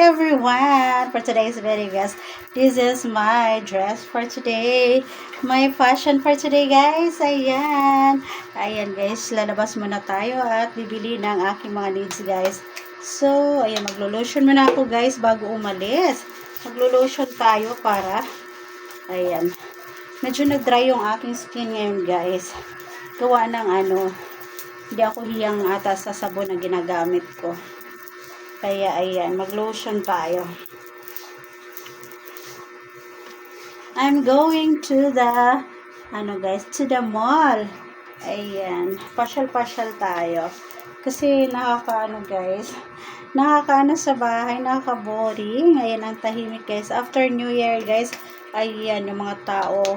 everyone! For today's video guys, this is my dress for today. My fashion for today guys. Ayan. Ayan guys, lalabas muna tayo at bibili ng aking mga needs guys. So, ayan, maglo-lotion muna ako guys bago umalis. Maglo-lotion tayo para, ayan, medyo nag-dry yung aking skin ngayon guys. Gawa ng hindi ako hiyang ata sa sabon na ginagamit ko. Kaya ayan, mag-lotion tayo. I'm going to the to the mall. Ayan, pasyal-pasyal tayo. Kasi guys, nakakaano sa bahay, nakaka-boring. Ayan, ang tahimik guys. After New Year guys, ayan, yung mga tao,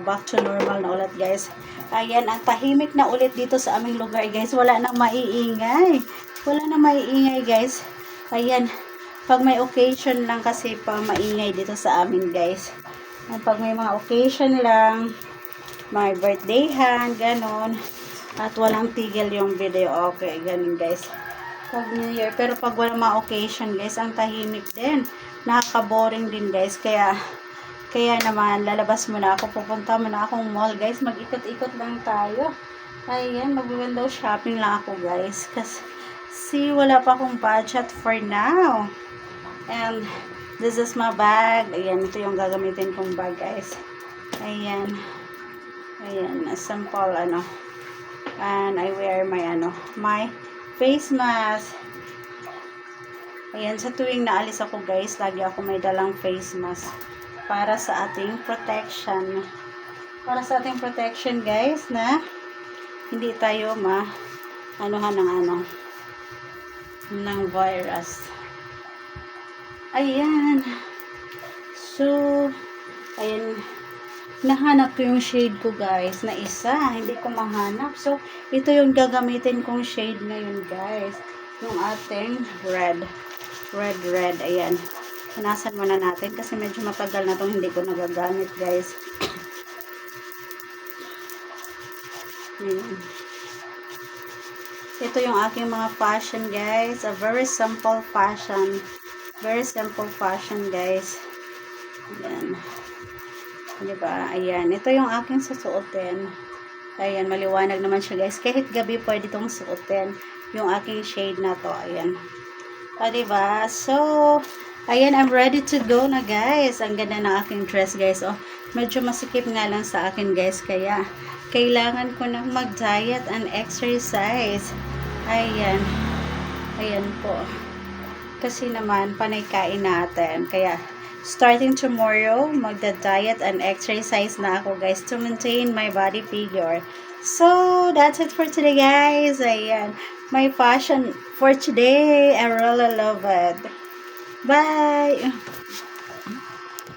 back to normal na ulit guys. Ayan, ang tahimik na ulit dito sa aming lugar guys. Wala nang maiingay. Wala nang maiingay guys. Ayan, pag may occasion lang kasi pa maingay dito sa amin guys. Pag may mga occasion lang, may birthdayhan, ganon. At walang tigil yung video. Okay, ganon guys. Pag New Year, pero pag walang mga occasion guys, ang tahimik din. Nakaka-boring din guys. Kaya naman, lalabas muna ako. Pupunta muna akong mall guys. Mag-ikot-ikot lang tayo. Ayan, mag-window shopping lang ako guys. Kasi wala pa akong budget for now. And this is my bag. Ayan, ito yung gagamitin kong bag guys. Ayan. Ayan, sample And I wear my my face mask. Ayan, sa tuwing naalis ako guys, lagi ako may dalang face mask. Para sa ating protection. Para sa ating protection guys, na hindi tayo ng virus. Ayan. So, ayan. Nahanap ko yung shade ko guys na isa. Hindi ko mahanap. So, ito yung gagamitin kong shade ngayon guys. Yung ating red. Red. Ayan. Punasan muna natin kasi medyo matagal na itong hindi ko nagagamit guys. Ayan. Ito yung aking mga fashion guys. A very simple fashion. Very simple fashion guys. Ayan. Diba? Ayan. Ito yung aking susuotin. Ayan. Maliwanag naman siya guys. Kahit gabi pwede itong suotin. Yung aking shade na to. Ayan. O diba? So, ayan. I'm ready to go na guys. Ang ganda ng aking dress guys. Oh, medyo masikip nga lang sa akin guys. Kaya, kailangan ko na mag-diet and exercise. Ayan. Ayan po. Kasi naman, panay kain natin. Kaya, starting tomorrow, magda-diet and exercise na ako guys to maintain my body figure. So, that's it for today guys. Ayan. My fashion for today. I really love it. Bye!